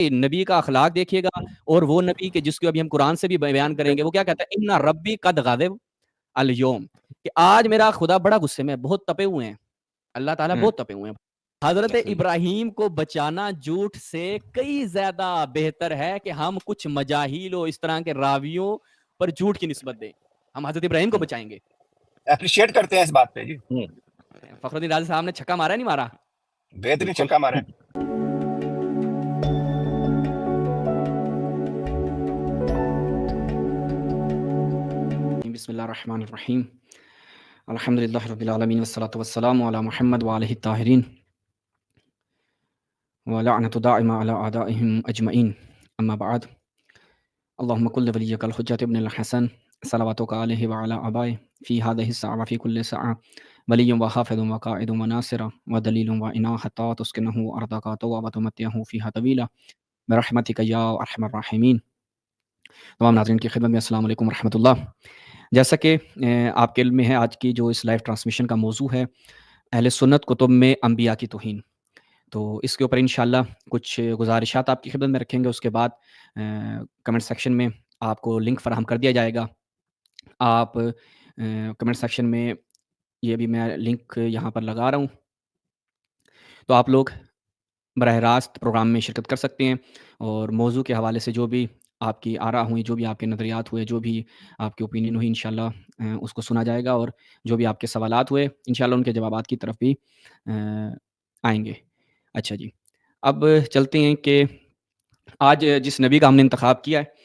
نبی کا اخلاق دیکھیے گا، اور وہ نبی کہ جس کو ابھی ہم قرآن سے بھی بیان کریں گے، وہ کیا کہتا ہے، اِنَّ ربی قد غضب اليوم، کہ آج میرا خدا بڑا غصے میں، بہت تپے ہوئے ہیں، اللہ تعالیٰ بہت تپے ہوئے ہیں۔ حضرت ابراہیم کو بچانا جھوٹ سے کئی زیادہ بہتر ہے کہ ہم کچھ مجاہیل و اس طرح کے راویوں پر جھوٹ کی نسبت دیں۔ ہم حضرت ابراہیم کو بچائیں گے۔ اپریشیٹ کرتے ہیں اس بات پہ جی، فخر الدین رازی صاحب نے چھکا مارا ہے نہیں مارا؟ بہترین چھکا مارا ہے۔ بسم اللہ الرحمن الرحیم، الحمدللہ رب العالمین والصلاة والسلام علی محمد وآلہ الطاہرین ولعنۃ دائمہ علی اعدائہم اجمعین، اما بعد، اللہم کل ولیک الحجۃ ابن الحسن صلواتک علیہ وعلی آبائہ فی ہذہ الساعہ وفی کل ساعہ ولی وحافظ وقائد وناصر ودلیل وإناء حتی تسکنہ ارضک طوع وتمتعہ فیہا طویلا برحمتک یا ارحم الراحمین۔ تمام ناظرین کی خدمت میں السلام علیکم ورحمۃ اللہ۔ جیسا کہ آپ کے علم میں ہے، آج کی جو اس لائیو ٹرانسمیشن کا موضوع ہے اہل سنت کتب میں انبیاء کی توہین، تو اس کے اوپر انشاءاللہ کچھ گزارشات آپ کی خدمت میں رکھیں گے۔ اس کے بعد کمنٹ سیکشن میں آپ کو لنک فراہم کر دیا جائے گا۔ آپ کمنٹ سیکشن میں، یہ بھی میں لنک یہاں پر لگا رہا ہوں، تو آپ لوگ براہ راست پروگرام میں شرکت کر سکتے ہیں، اور موضوع کے حوالے سے جو بھی آپ کی آراء ہوئی، جو بھی آپ کے نظریات ہوئے، جو بھی آپ کی اوپینین ہوئی، انشاءاللہ اس کو سنا جائے گا، اور جو بھی آپ کے سوالات ہوئے انشاءاللہ ان کے جوابات کی طرف بھی آئیں گے۔ اچھا جی، اب چلتے ہیں کہ آج جس نبی کا ہم نے انتخاب کیا ہے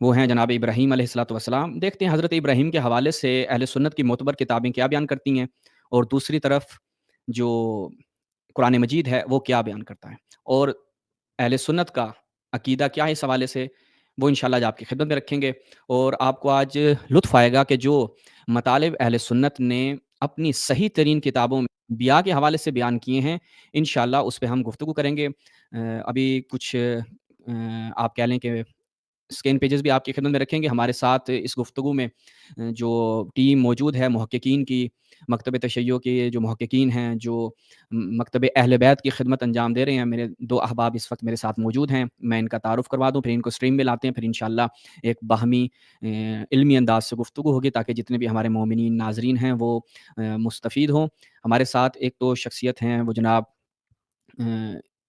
وہ ہیں جناب ابراہیم علیہ الصلوۃ والسلام۔ دیکھتے ہیں حضرت ابراہیم کے حوالے سے اہل سنت کی معتبر کتابیں کیا بیان کرتی ہیں، اور دوسری طرف جو قرآن مجید ہے وہ کیا بیان کرتا ہے، اور اہل سنت کا عقیدہ کیا ہے اس حوالے سے، وہ انشاءاللہ آج آپ کی خدمت میں رکھیں گے۔ اور آپ کو آج لطف آئے گا کہ جو مطالب اہل سنت نے اپنی صحیح ترین کتابوں میں انبیاء کے حوالے سے بیان کیے ہیں، انشاءاللہ اس پہ ہم گفتگو کریں گے۔ ابھی کچھ آپ کہہ لیں کہ اسکین پیجز بھی آپ کی خدمت میں رکھیں گے۔ ہمارے ساتھ اس گفتگو میں جو ٹیم موجود ہے محققین کی، مکتب تشیع کے جو محققین ہیں، جو مکتب اہل بیت کی خدمت انجام دے رہے ہیں، میرے دو احباب اس وقت میرے ساتھ موجود ہیں۔ میں ان کا تعارف کروا دوں، پھر ان کو اسٹریم میں لاتے ہیں، پھر انشاءاللہ ایک باہمی علمی انداز سے گفتگو ہوگی تاکہ جتنے بھی ہمارے مومنین ناظرین ہیں وہ مستفید ہوں۔ ہمارے ساتھ ایک تو شخصیت ہیں، وہ جناب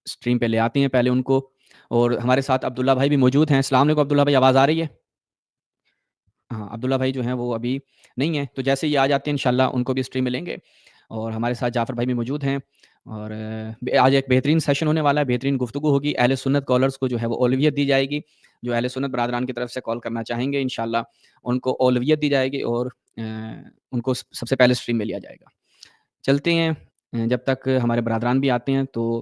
اسٹریم پہ لے آتے ہیں پہلے ان کو، اور ہمارے ساتھ عبداللہ بھائی بھی موجود ہیں۔ السلام علیکم عبداللہ بھائی، آواز آ رہی ہے؟ ہاں، عبداللہ بھائی جو ہیں وہ ابھی نہیں ہیں، تو جیسے یہ آ جاتے ہیں انشاءاللہ ان کو بھی اسٹریم میں لیں گے۔ اور ہمارے ساتھ جعفر بھائی بھی موجود ہیں، اور آج ایک بہترین سیشن ہونے والا ہے، بہترین گفتگو ہوگی۔ اہل سنت کالرز کو جو ہے وہ اولویت دی جائے گی، جو اہل سنت برادران کی طرف سے کال کرنا چاہیں گے انشاءاللہ ان کو اولویت دی جائے گی، اور ان کو سب سے پہلے اسٹریم میں لیا جائے گا۔ چلتے ہیں، جب تک ہمارے برادران بھی آتے ہیں تو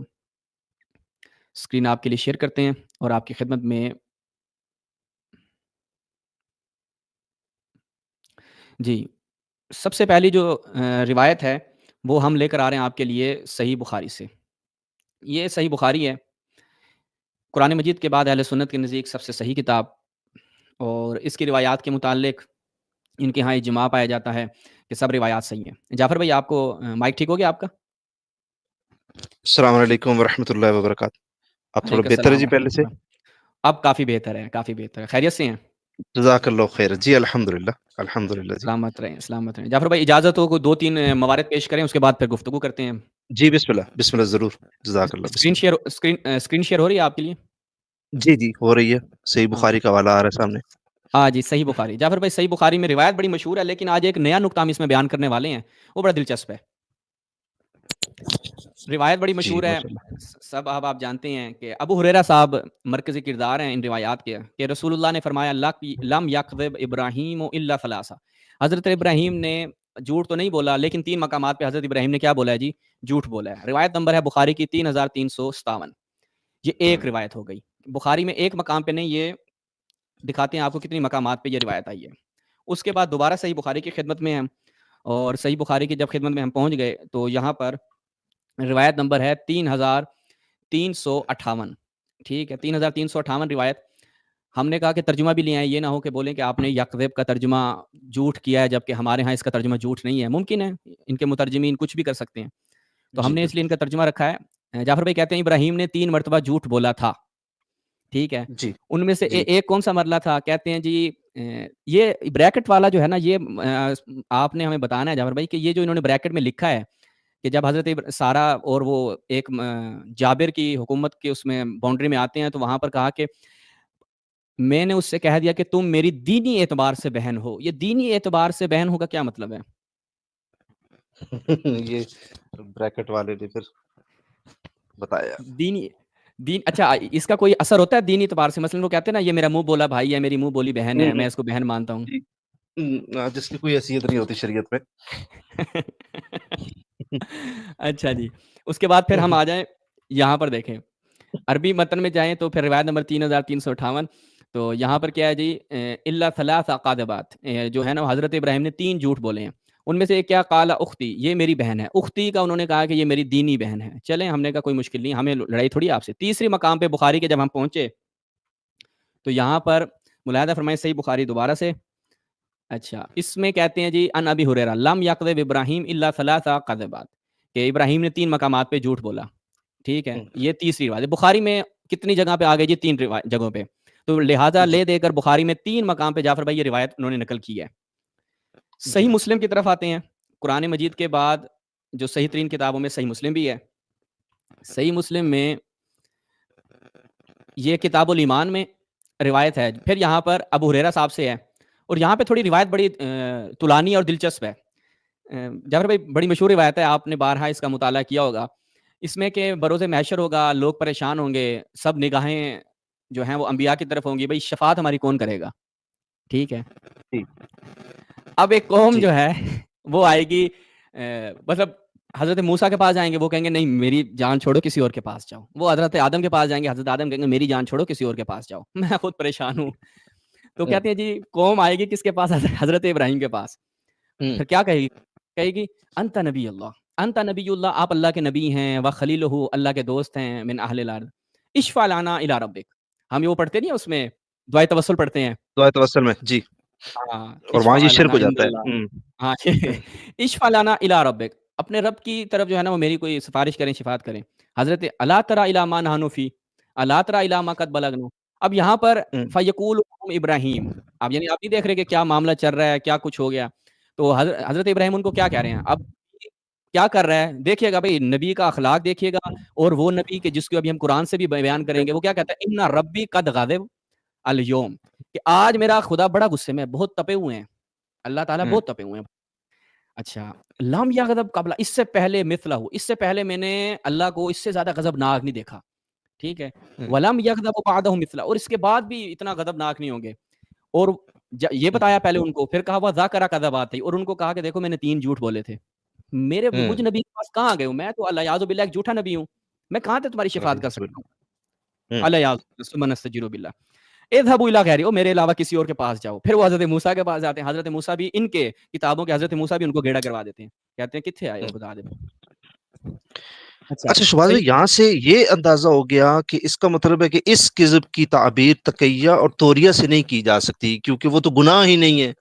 اسکرین آپ کے لیے شیئر کرتے ہیں، اور آپ کی خدمت میں جی سب سے پہلی جو روایت ہے وہ ہم لے کر آ رہے ہیں آپ کے لیے صحیح بخاری سے۔ یہ صحیح بخاری ہے، قرآن مجید کے بعد اہل سنت کے نزدیک سب سے صحیح کتاب، اور اس کی روایات کے متعلق ان کے ہاں اجماع پایا جاتا ہے کہ سب روایات صحیح ہیں۔ جعفر بھائی آپ کو مائک ٹھیک ہو گیا آپ کا؟ السلام علیکم ورحمۃ اللہ وبرکاتہ۔ آپ تھوڑا علیکم بہتر ہے السلام جی پہلے ورحمۃ سے؟ اللہ۔ اب کافی بہتر ہے، کافی بہتر ہے۔ خیریت سے ہیں؟ جزاک اللہ خیر جی، الحمدللہ الحمدللہ جی۔ سلامت رہیں، سلامت رہیں۔ جعفر بھائی اجازت ہو کو 2-3 موارد پیش کریں، اس کے بعد پھر گفتگو کرتے ہیں۔ جی بسم اللہ بسم اللہ، ضرور، جزاک اللہ، بسم اللہ۔ اسکرین شیئر ہو رہی ہے آپ کے لیے؟ جی جی ہو رہی ہے، صحیح بخاری کا حوالہ آ رہا ہے سامنے۔ ہاں جی، صحیح بخاری۔ جعفر بھائی صحیح بخاری میں روایت بڑی مشہور ہے، لیکن آج ایک نیا نکتہ ہم اس میں بیان کرنے والے ہیں، وہ بڑا دلچسپ ہے۔ روایت بڑی جی مشہور ہے، ماشاء اللہ۔ سب آپ جانتے ہیں کہ ابو ہریرہ صاحب مرکزی کردار ہیں ان روایات کے، کہ رسول اللہ نے فرمایا لم یکذب ابراہیم الا ثلاثہ، حضرت ابراہیم نے جھوٹ تو نہیں بولا، لیکن 3 مقامات پہ حضرت ابراہیم نے کیا بولا ہے جی؟ جھوٹ بولا ہے۔ روایت نمبر ہے بخاری کی 3357۔ یہ ایک روایت ہو گئی، بخاری میں ایک مقام پہ نہیں، یہ دکھاتے ہیں آپ کو کتنی مقامات پہ یہ روایت آئی ہے۔ اس کے بعد دوبارہ صحیح بخاری کی خدمت میں ہم، اور صحیح بخاری کی جب خدمت میں ہم پہنچ گئے تو یہاں پر روایت نمبر ہے 3358۔ ٹھیک ہے، 3358 روایت۔ ہم نے کہا کہ ترجمہ بھی لے آئیں، یہ نہ ہو کہ بولیں کہ آپ نے یکذب کا ترجمہ جھوٹ کیا ہے، جبکہ ہمارے ہاں اس کا ترجمہ جھوٹ نہیں ہے۔ ممکن ہے ان کے مترجمین کچھ بھی کر سکتے ہیں، تو ہم جی نے اس لیے ان کا ترجمہ رکھا ہے۔ جعفر بھائی کہتے ہیں ابراہیم نے 3 مرتبہ جھوٹ بولا تھا، ٹھیک ہے. جی ان میں سے جی ایک کون سا مرلہ تھا؟ کہتے ہیں جی یہ بریکٹ والا جو ہے نا، یہ آپ نے ہمیں بتانا ہے جعفر بھائی کہ یہ جو انہوں نے بریکٹ میں لکھا ہے کہ جب حضرت سارا اور وہ ایک جابر کی حکومت کے اس میں باؤنڈری میں آتے ہیں تو وہاں پر کہا کہ میں نے اس سے کہہ دیا کہ تم میری دینی اعتبار سے بہن ہو. یہ دینی اعتبار سے بہن ہو کا کیا مطلب ہے؟ یہ بریکٹ والے نے پھر بتایا. اچھا اس کا کوئی اثر ہوتا ہے دینی اعتبار سے؟ مثلا وہ کہتے ہیں نا یہ میرا منہ بولا بھائی ہے، میری منہ بولی بہن ہے، میں اس کو بہن مانتا ہوں. جی. جس کی کوئی حیثیت نہیں ہوتی شریعت میں. اچھا جی. اس کے بعد پھر ہم آ جائیں یہاں پر، دیکھیں عربی متن میں جائیں تو پھر روایت نمبر 3358. تو یہاں پر کیا ہے جی، الا ثلاث قاذبات، جو ہے نا حضرت ابراہیم نے 3 جھوٹ بولے ہیں. ان میں سے ایک کیا؟ قال اختی، یہ میری بہن ہے. اختی کا انہوں نے کہا کہ یہ میری دینی بہن ہے. چلیں ہم نے کہا کوئی مشکل نہیں، ہمیں لڑائی تھوڑی آپ سے. تیسری مقام پہ بخاری کے جب ہم پہنچے تو یہاں پر ملاحظہ فرمائیں، صحیح بخاری دوبارہ سے. اچھا اس میں کہتے ہیں جی ان ابی ہریرہ لم یکذب ابراہیم الا ثلاث قذبات، کہ ابراہیم نے 3 مقامات پہ جھوٹ بولا. ٹھیک ہے، یہ تیسری روایت. بخاری میں کتنی جگہ پہ آ گئی جی؟ 3 جگہوں پہ. تو لہٰذا لے دے کر بخاری میں 3 مقام پہ جعفر بھائی یہ روایت انہوں نے نقل کی ہے. صحیح مسلم کی طرف آتے ہیں. قرآن مجید کے بعد جو صحیح ترین کتابوں میں صحیح مسلم بھی ہے. صحیح مسلم میں یہ کتاب الایمان میں روایت ہے. پھر یہاں پر ابو ہریرہ صاحب سے ہے، اور یہاں پہ تھوڑی روایت بڑی طولانی اور دلچسپ ہے. جعفر بھائی بڑی مشہور روایت ہے، آپ نے بارہا اس کا مطالعہ کیا ہوگا. اس میں کہ بروز محشر ہوگا، لوگ پریشان ہوں گے، سب نگاہیں جو ہیں وہ انبیاء کی طرف ہوں گی. بھائی شفاعت ہماری کون کرے گا؟ ٹھیک ہے. اب ایک قوم جو ہے وہ آئے گی، مطلب حضرت موسیٰ کے پاس جائیں گے، وہ کہیں گے نہیں میری جان چھوڑو کسی اور کے پاس جاؤ. وہ حضرت آدم کے پاس جائیں گے، حضرت آدم کہیں گے میری جان چھوڑو کسی اور کے پاس جاؤ، میں خود پریشان ہوں. تو کہتے ہیں جی قوم آئے گی کس کے پاس؟ حضرت ابراہیم کے پاس. پھر کیا کہے گی؟ کہے گی انت نبی اللہ، انت نبی اللہ، آپ اللہ کے نبی ہیں، و خلیلہ، اللہ کے دوست ہیں، من اہل الارض، اشفع لنا الی ربک. ہم یہ پڑھتے نہیں اس میں دعائے توسل پڑھتے ہیں، دعائے توسل میں جی، ہاں اور وہاں یہ اشفع شرک لنا ہو عند جاتا اللہ، ہے. ہاں اشفع لنا الی ربک، اپنے رب کی طرف جو ہے نا وہ میری کوئی سفارش کریں، شفاعت کریں. حضرت الا تری الی ما نحن فی، الا تری الی ما قد بلغنا. اب یہاں پر فیقول ابراہیم، اب یعنی آپ نہیں دیکھ رہے کہ کیا معاملہ چل رہا ہے، کیا کچھ ہو گیا. تو حضرت ابراہیم ان کو کیا کہہ رہے ہیں؟ اب کیا کر رہا ہے دیکھیے گا بھائی، نبی کا اخلاق دیکھیے گا. اور وہ نبی کے جس کو ابھی ہم قرآن سے بھی بیان کریں گے، وہ کیا کہتا ہے؟ ان ربی قد غضب الیوم، کہ آج میرا خدا بڑا غصے میں، بہت تپے ہوئے ہیں، اللہ تعالیٰ بہت تپے ہوئے ہیں. اچھا لم یغضب قبل، اس سے پہلے مثلہ، اس سے پہلے میں نے اللہ کو اس سے زیادہ غضبناک نہیں دیکھا. ٹھیک ہے، ولم یغضب بعدہ مثلہ، اور اس کے بعد بھی اتنا غضبناک نہیں ہوں گے. اور یہ بتایا پہلے ان کو، پھر کہا وہ ذاکر کذبات، اور ان کو کہا کہ دیکھو میں نے 3 جھوٹ بولے تھے. میرے مجھ نبی کے پاس کہاں گئے ہوں؟ میں تو الیاذ باللہ ایک جھوٹا نبی ہوں، میں کہاں تک تمہاری شفاعت کر سکتا ہوں؟ الیاذ ثم نستجیر باللہ، اذهبوا الی غیری، میرے علاوہ کسی اور کے پاس جاؤ. پھر وہ حضرت موسیٰ کے پاس جاتے ہیں. حضرت موسیٰ بھی ان کے کتابوں کے حضرت موسیٰ بھی ان کو گیڑا کروا دیتے ہیں، کہتے ہیں کتنے آئے خدا دے. اچھا شہباز بھائی، یہاں سے یہ اندازہ ہو گیا کہ اس کا مطلب ہے کہ اس کذب کی تعبیر تقیہ اور توریہ سے نہیں کی جا سکتی، کیونکہ وہ تو گناہ ہی نہیں ہے.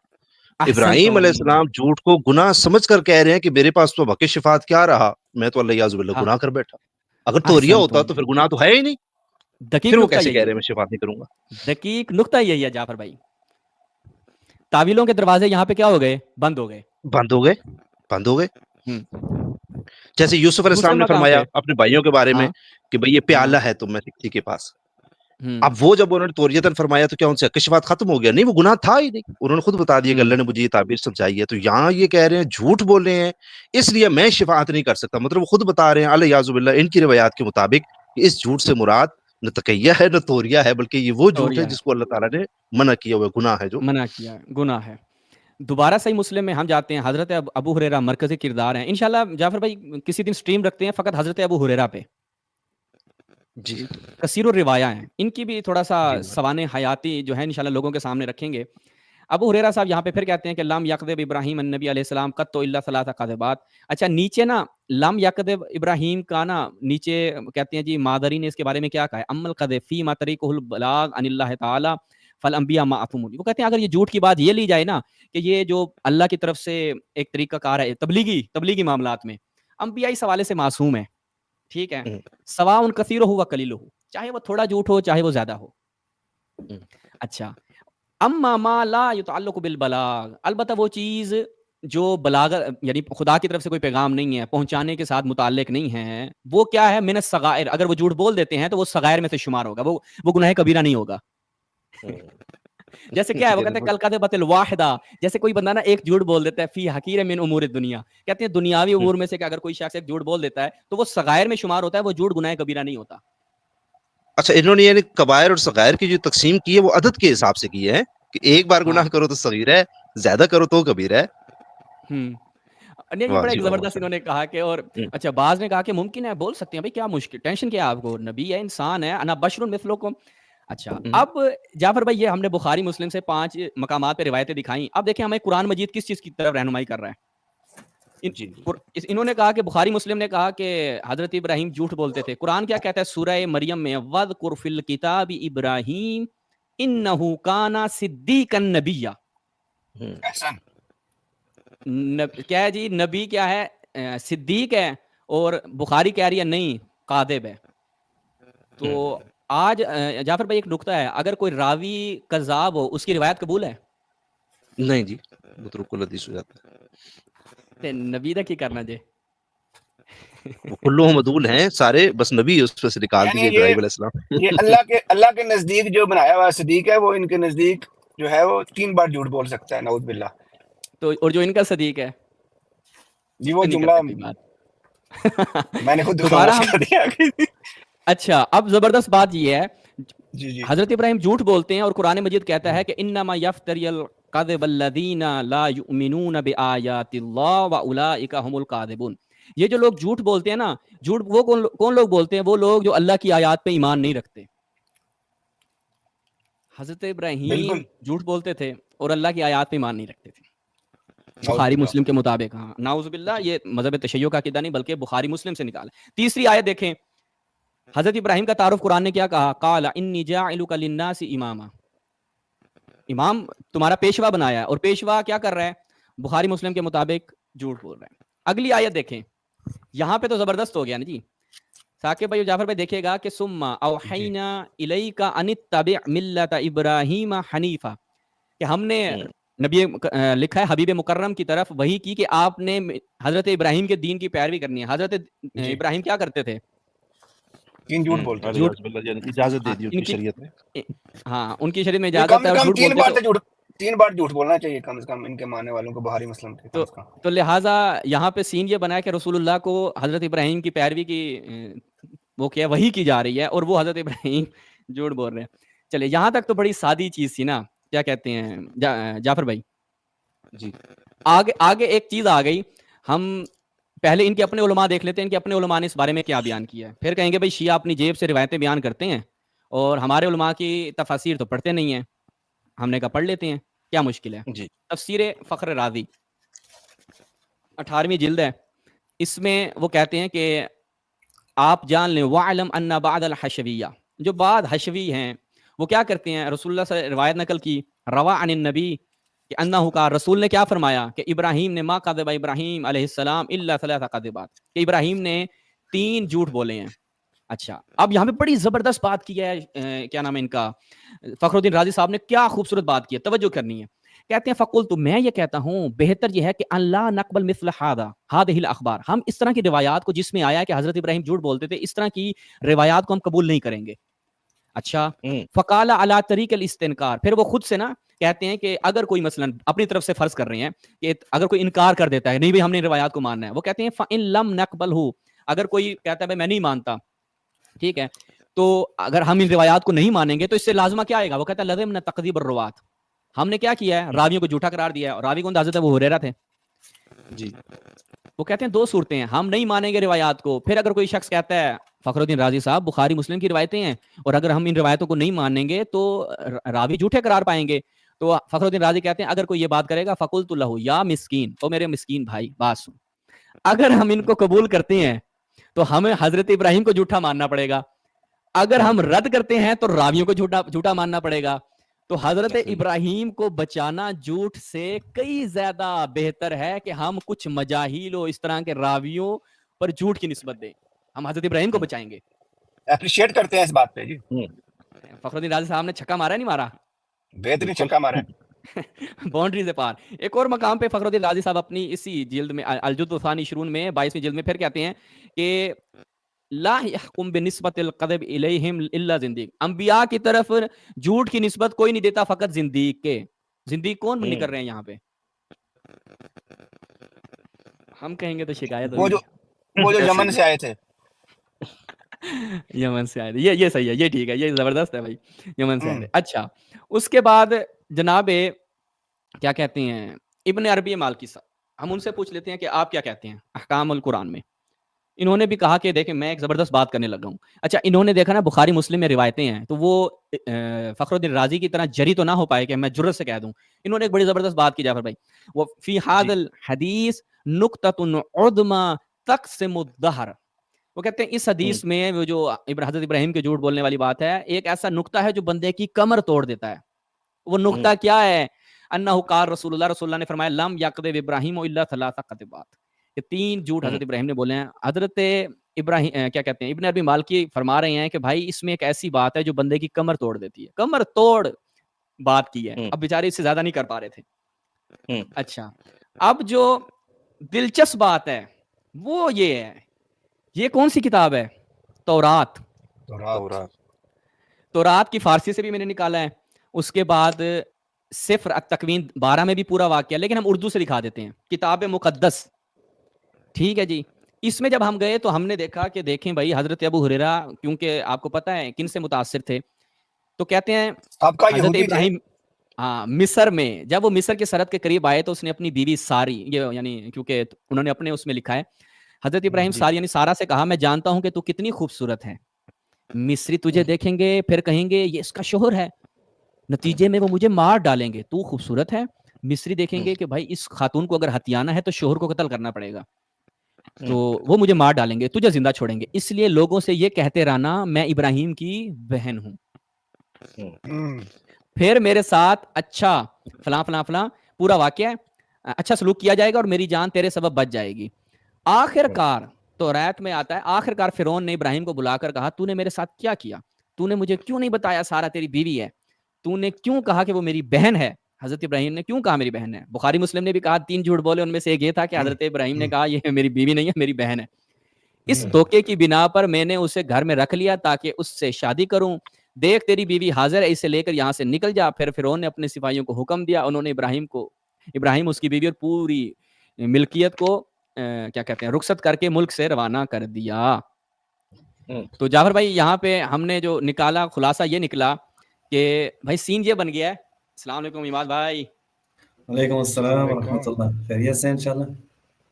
ابراہیم علیہ السلام جھوٹ کو گناہ سمجھ کر کہہ رہے ہیں کہ میرے پاس تو حق شفاعت کیا رہا، میں تو اللہ یعذ باللہ گناہ کر بیٹھا. اگر توریہ ہوتا تو پھر گناہ تو ہے ہی نہیں، دقیق پھر وہ نقطہ کیسے یہی کہہ رہے ہے، ہیں میں شفاعت نہیں کروں گا؟ دقیق نقطہ یہی ہے جعفر بھائی. تعویلوں کے دروازے یہاں پہ کیا ہو گئے؟ بند ہو گئے، بند ہو گئے، بند ہو گئے. جیسے یوسف علیہ السلام نے فرمایا اپنے بھائیوں کے بارے میں کہ بھئی یہ پیالہ ہے تم میں سے کے پاس. اب وہ جب انہوں نے توریتاً فرمایا تو کیا ان سے حق شفاعت ختم ہو گیا؟ نہیں، وہ گناہ تھا ہی نہیں. انہوں نے خود بتا دیا کہ اللہ نے مجھے یہ تعبیر سمجھائی ہے. تو یہاں یہ کہہ رہے ہیں جھوٹ بول رہے ہیں اس لیے میں شفاعت نہیں کر سکتا، مطلب وہ خود بتا رہے ہیں الیعاذ باللہ ان کی روایات کے مطابق کہ اس جھوٹ سے مراد نہ تقیہ ہے نہ توریہ ہے، بلکہ یہ وہ جھوٹ ہے جس کو اللہ تعالیٰ نے منع کیا ہوا، گناہ ہے، جو منع کیا ہے، گناہ ہے. دوبارہ صحیح مسلم میں ہم جاتے ہیں. حضرت ابو ہریرہ مرکزی کردار ہیں. انشاءاللہ جعفر بھائی کسی دن سٹریم رکھتے ہیں فقط حضرت ابو ہریرہ پہ، جی کثیر الروایہ ہیں، ان کی بھی تھوڑا سا سوانح حیاتی جو ہے انشاءاللہ لوگوں کے سامنے رکھیں گے. ابو ہریرہ صاحب یہاں پہ پھر کہتے ہیں کہ لم یکذب ابراہیم النبی علیہ السلام قط الا ثلاث قذبات. اچھا نیچے نا لم یکذب ابراہیم کا نا نیچے کہتے ہیں جی مادری نے اس کے بارے میں کیا کہا ہے؟ اما القذف فی ما طریقہ البلاغ عن اللہ تعالی فالانبیاء معصومون. وہ کہتے ہیں اگر یہ جھوٹ کی بات یہ لی جائے نا کہ یہ جو اللہ کی طرف سے ایک طریقہ کار ہے تبلیغی معاملات میں، انبیاء اس حوالے سے معصوم ہے. ٹھیک ہے، سواء کثیرہ و قلیلہ، چاہے وہ تھوڑا جھوٹ ہو چاہے وہ زیادہ ہو. اچھا اما ما لا یتعلق بالبلاغ، البتہ وہ چیز جو بلاغت یعنی خدا کی طرف سے کوئی پیغام نہیں ہے، پہنچانے کے ساتھ متعلق نہیں ہے، وہ کیا ہے؟ من الصغائر، اگر وہ جھوٹ بول دیتے ہیں تو وہ صغائر میں سے شمار ہوگا، وہ گناہ کبیرہ نہیں ہوگا. جیسے کیا ہے وہ کہتے ہیں کل کذبۃ الواحدہ، جیسے کوئی بندہ نا ایک جھوٹ بول دیتا ہے فی حقیر من امور الدنیا، کہتے ہیں دنیاوی امور میں سے کہ اگر کوئی شخص ایک جھوٹ بول دیتا ہے تو وہ صغائر میں شمار ہوتا ہے، وہ جھوٹ گناہ کبیرہ نہیں ہوتا. اچھا انہوں نے یعنی کبائر اور صغائر کی جو تقسیم کی ہے وہ عدد کے حساب سے کی ہے کہ ایک بار گناہ کرو تو صغیر ہے، زیادہ کرو تو کبیر ہے. نہیں یہ بڑا ایک زبردست انہوں نے کہا کہ اور اچھا بعض نے کہا کہ ممکن ہے بول سکتے ہیں بھائی کیا مشکل ٹینشن کیا ہے آپ کو، نبی ہے انسان ہے، انا بشر مثلکم. اچھا اب جعفر بھائی یہ ہم نے بخاری مسلم سے 5 مقامات پہ روایتیں دکھائیں، اب دیکھیں ہمیں قرآن مجید کس چیز کی طرف رہنمائی کر رہا ہے. انہوں نے کہا کہ بخاری مسلم نے کہا کہ حضرت ابراہیم جھوٹ بولتے تھے. قرآن کیا کہتا ہے سورہ مریم میں وَذْكُرْ فِي الْكِتَابِ ابراہیم انہ کان صدیقا نبیّا. کیا ہے جی نبی کیا ہے؟ صدیق ہے، اور بخاری کہہ رہی ہے نہیں کاذب ہے. تو آج جعفر بھائی ایک نقطہ ہے، اگر کوئی راوی کذاب ہو اس کی روایت قبول ہے؟ نہیں جی متروک الحدیث ہو جاتا ہے. نبی دا کی کرنا جی وہ کلو مدول ہیں سارے، بس نبی اس پہ سے نکال دیے ابراہیم علیہ السلام. یہ اللہ کے نزدیک جو بنایا ہوا صدیق ہے، وہ ان کے نزدیک جو ہے وہ 3 بار جھوٹ بول سکتا ہے، نعوذ باللہ. تو اور جو ان کا صدیق ہے جی وہ جملہ میں نے خود دوبارہ کر دیا. اچھا اب زبردست بات یہ ہے جی حضرت ابراہیم جھوٹ بولتے ہیں اور قرآن مجید کہتا ہے کہ انما یفتری الکذب الذین لا یؤمنون بآیات اللہ واولئک هم الکاذبون. یہ جو لوگ جھوٹ بولتے ہیں نا، جھوٹ وہ کون لوگ بولتے ہیں؟ وہ لوگ جو اللہ کی آیات پہ ایمان نہیں رکھتے. حضرت ابراہیم جھوٹ بولتے تھے اور اللہ کی آیات پہ ایمان نہیں رکھتے تھے بخاری مسلم کے مطابق. ہاں نعوذ باللہ، یہ مذہب تشیع کا عقیدہ نہیں بلکہ بخاری مسلم سے نکالا. تیسری آیت دیکھیں، حضرت ابراہیم کا تعارف قرآن نے کیا کہا؟ قال انی جاعلک للناس اماما، امام تمہارا پیشوا بنایا ہے، اور پیشوا کیا کر رہا ہے؟ بخاری مسلم کے مطابق جھوٹ بول رہا ہے. اگلی آیت دیکھیں، یہاں پہ تو زبردست ہو گیا نا جی. ثاقب بھائی جعفر بھائی دیکھیے گا کہ ثم اوحینا الیک ان اتبع ملت ابراہیم حنیفا، کہ ہم نے نبی لکھا ہے حبیب مکرم کی طرف وہی کی کہ آپ نے حضرت ابراہیم کے دین کی پیروی کرنی ہے. حضرت ابراہیم کیا کرتے تھے؟ جھوٹ بولتے ہیں، اجازت دے دی ان کی شریعت میں. ہاں ان کی شریعت میں اجازت ہے، اور جھوٹ بولتے ہیں 3 بار جھوٹ بولنا چاہیے کم از کم ان کے ماننے والوں کو بخاری مسلم کے. تو لہٰذا یہاں پہ سین یہ بنا ہے کہ رسول اللہ کو حضرت ابراہیم کی پیروی کی وہ کیا وہی کی جا رہی ہے، اور وہ حضرت ابراہیم جھوٹ بول رہے ہیں. چلے یہاں تک تو بڑی سادی چیز تھی نا، کیا کہتے ہیں جعفر بھائی جی. آگے ایک چیز آ گئی. ہم پہلے ان کے اپنے علماء دیکھ لیتے ہیں، ان کے اپنے علماء نے اس بارے میں کیا بیان کیا ہے. پھر کہیں گے بھائی شیعہ اپنی جیب سے روایتیں بیان کرتے ہیں اور ہمارے علماء کی تفاسیر تو پڑھتے نہیں ہیں. ہم نے کہا پڑھ لیتے ہیں، کیا مشکل ہے. جی. تفسیر فخر رازی 18ویں جلد ہے، اس میں وہ کہتے ہیں کہ آپ جان لیں وَعْلَمْ أَنَّ بَعْدَ الْحَشَوِيَّةِ، جو بعد حشوی ہیں وہ کیا کرتے ہیں؟ رسول اللہ سے روایت نقل کی روا عن النبی کہ انہو کا رسول نے کیا فرمایا کہ ابراہیم نے ما کذب ابراہیم علیہ السلام الا 3 کذبات، کہ ابراہیم نے 3 جھوٹ بولے ہیں. اچھا اب یہاں پہ بڑی زبردست بات کی ہے، کیا نام ہے ان کا، فخر الدین رازی صاحب نے کیا خوبصورت بات کی ہے، توجہ کرنی ہے. کہتے ہیں فقلت، میں یہ کہتا ہوں بہتر یہ ہے کہ اللہ نقبل مثل هذه الاخبار، ہم اس طرح کی روایات کو جس میں آیا ہے کہ حضرت ابراہیم جھوٹ بولتے تھے، اس طرح کی روایات کو ہم قبول نہیں کریں گے. اچھا فقال علی طریق الاستنکار، پھر وہ خود سے نا کہتے ہیں کہ اگر کوئی مثلا اپنی طرف سے فرض کر رہے ہیں کہ اگر کوئی انکار کر دیتا ہے نہیں بھائی ہم نے روایات کو ماننا ہے، وہ کہتے ہیں فَإِن لَمْ نَقْبَلْهُ، اگر کوئی کہتا ہے بھائی میں نہیں مانتا، ٹھیک ہے، تو اگر ہم ان روایات کو نہیں مانیں گے تو اس سے لازمہ کیا آئے گا؟ وہ کہتا ہے لازم نہ تقذیب الروات، ہم نے کیا کیا ہے؟ راویوں کو جھوٹا قرار دیا ہے. اور راوی کون حضرت ابو ہریرہ تھے. جی وہ کہتے ہیں 2 صورتیں ہیں، ہم نہیں مانیں گے روایات کو. پھر اگر کوئی شخص کہتا ہے فخر الدین رازی صاحب بخاری مسلم کی روایتیں ہیں اور اگر ہم ان روایتوں کو نہیں مانیں گے تو راوی جھوٹے قرار پائیں گے. تو فخر الدین رازی کہتے ہیں اگر کوئی یہ بات کرے گا فقلت لہ یا مسکین، او میرے مسکین بھائی بات سن، اگر ہم ان کو قبول کرتے ہیں تو ہمیں حضرت ابراہیم کو جھوٹا ماننا پڑے گا، اگر ہم رد کرتے ہیں تو راویوں کو جھوٹا ماننا پڑے گا. تو حضرت ابراہیم کو بچانا جھوٹ سے کئی زیادہ بہتر ہے کہ ہم کچھ مجاہیل و اس طرح کے راویوں پر جھوٹ کی نسبت دیں. ہم حضرت ابراہیم کو بچائیں گے. اپریشیٹ کرتے ہیں اس بات پہ. جی فخر الدین رازی صاحب نے چھکا مارا نہیں مارا؟ بہترین چھکا مارا ہے باؤنڈری سے پار. ایک اور مقام پہ فخر الدین رازی صاحب اپنی اسی جلد میں الجزء الثانی شرون میں 22ویں جلد میں پھر کہتے ہیں کہ لا یحکم بنسبت القذب الیہم الا زندیق. انبیاء کی طرف جھوٹ کی نسبت کوئی نہیں دیتا فقط زندیق کے. زندیق کون منی کر رہے ہیں یہاں پہ؟ ہم کہیں گے تو شکایت وہ جو یمن سے آئے تھے. یمن سے آئے تھے. یہ صحیح ہے, یہ ٹھیک ہے, یہ زبردست ہے بھائی, یمن سے آئے تھے. اچھا, اس کے بعد جناب کیا کہتے ہیں ابن عربی مالکی صاحب, ہم ان سے پوچھ لیتے ہیں کہ آپ کیا کہتے ہیں احکام القرآن میں. انہوں نے بھی کہا کہ دیکھیں میں ایک زبردست بات کرنے لگا ہوں. اچھا, انہوں نے دیکھا نا بخاری مسلم میں روایتیں ہیں, تو وہ فخر الدین رازی کی طرح جری تو نہ ہو پائے کہ میں جرت سے کہہ دوں. انہوں نے ایک بڑی زبردست بات کی جعفر بھائی, وہ فی ھذا الحدیث نقطۃ عظمی تقسم الدہر. وہ کہتے ہیں اس حدیث میں وہ جو حضرت ابراہیم کے جھوٹ بولنے والی بات ہے, ایک ایسا نقطہ ہے جو بندے کی کمر توڑ دیتا ہے. وہ نقطہ کیا ہے؟ انہ قال رسول اللہ نے فرمایا لم یکذب ابراہیم الا ثلاث کذبات, کہ 3 جھوٹ حضرت ابراہیم نے بولے ہیں. حضرت ابراہیم کیا کہتے ہیں ابن ابی مالکی فرما رہے ہیں کہ بھائی اس میں ایک ایسی بات ہے جو بندے کی کمر توڑ دیتی ہے. کمر توڑ بات کی ہے, اب بیچارے اس سے زیادہ نہیں کر پا رہے تھے. اچھا, اب جو دلچسپ بات ہے وہ یہ ہے, یہ کون سی کتاب ہے؟ تورات. تورات کی فارسی سے بھی میں نے نکالا ہے. اس کے بعد سفر التکوین 12 میں بھی پورا واقعہ, لیکن ہم اردو سے دکھا دیتے ہیں, کتاب مقدس. ٹھیک ہے جی. اس میں جب ہم گئے تو ہم نے دیکھا کہ دیکھیں بھائی حضرت ابو ہریرہ, کیونکہ آپ کو پتہ ہے کن سے متاثر تھے, تو کہتے ہیں حضرت ابراہیم مصر میں جب وہ مصر کے سرحد کے قریب آئے تو اس نے اپنی بیوی ساری, یہ یعنی کیونکہ انہوں نے اپنے اس میں لکھا ہے, حضرت ابراہیم ساری یعنی سارا سے کہا میں جانتا ہوں کہ تو کتنی خوبصورت ہے, مصری تجھے دیکھیں گے پھر کہیں گے یہ اس کا شوہر ہے, نتیجے میں وہ مجھے مار ڈالیں گے. تو خوبصورت ہے. مصری دیکھیں گے کہ بھائی اس خاتون کو اگر ہتھیانا ہے تو شوہر کو قتل کرنا پڑے گا, تو وہ مجھے مار ڈالیں گے, تجھے زندہ چھوڑیں گے. اس لیے لوگوں سے یہ کہتے رہنا میں ابراہیم کی بہن ہوں, پھر میرے ساتھ اچھا فلاں فلاں فلاں پورا واقعہ ہے, اچھا سلوک کیا جائے گا اور میری جان تیرے سبب بچ جائے گی. آخر کار تو رات میں آتا ہے, آخر کار فرعون نے ابراہیم کو بلا کر کہا تو نے میرے ساتھ کیا کیا, تو نے مجھے کیوں نہیں بتایا سارا تیری بیوی ہے, تو نے کیوں کہا کہ وہ میری بہن ہے. حضرت ابراہیم نے کیوں کہا میری بہن ہے؟ بخاری مسلم نے بھی کہا 3 جھوٹ بولے, ان میں سے ایک یہ تھا کہ حضرت ابراہیم نے کہا یہ میری بیوی نہیں ہے میری بہن ہے. اس دھوکے کی بنا پر میں نے اسے گھر میں رکھ لیا تاکہ اس سے شادی کروں. دیکھ تیری بیوی حاضر ہے, اسے لے کر یہاں سے نکل جا. پھر فرعون نے اپنے سپاہیوں کو حکم دیا, انہوں نے ابراہیم اس کی بیوی اور پوری ملکیت کو کیا کہتے ہیں رخصت کر کے ملک سے روانہ کر دیا. تو جعفر بھائی یہاں پہ ہم نے جو نکالا خلاصہ یہ نکلا کہ بھائی سین یہ بن گیا ہے. السلام علیکم اماد بھائی. وعلیکم السلام ورحمۃ اللہ. خیریت سے انشاءاللہ؟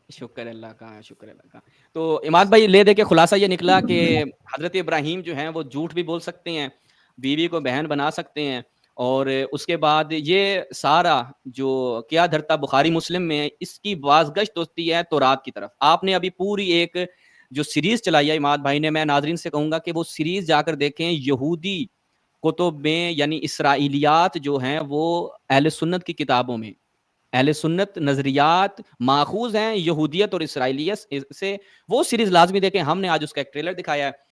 شکر اللہ کا, شکر اللہ کا. تو اماد بھائی لے دے کے خلاصہ یہ نکلا کہ حضرت ابراہیم جو ہیں وہ جھوٹ بھی بول سکتے ہیں, بیوی کو بہن بنا سکتے ہیں, اور اس کے بعد یہ سارا جو کیا دھرتا بخاری مسلم میں اس کی بازگشت ہوتی ہے تورات کی طرف. آپ نے ابھی پوری ایک جو سیریز چلائی ہے اماد بھائی نے, میں ناظرین سے کہوں گا کہ وہ سیریز جا کر دیکھیں. یہودی کتب میں یعنی اسرائیلیات جو ہیں وہ اہل سنت کی کتابوں میں, اہل سنت نظریات ماخوذ ہیں یہودیت اور اسرائیلیت سے, وہ سیریز لازمی دیکھیں. ہم نے آج اس کا ایک ٹریلر دکھایا ہے,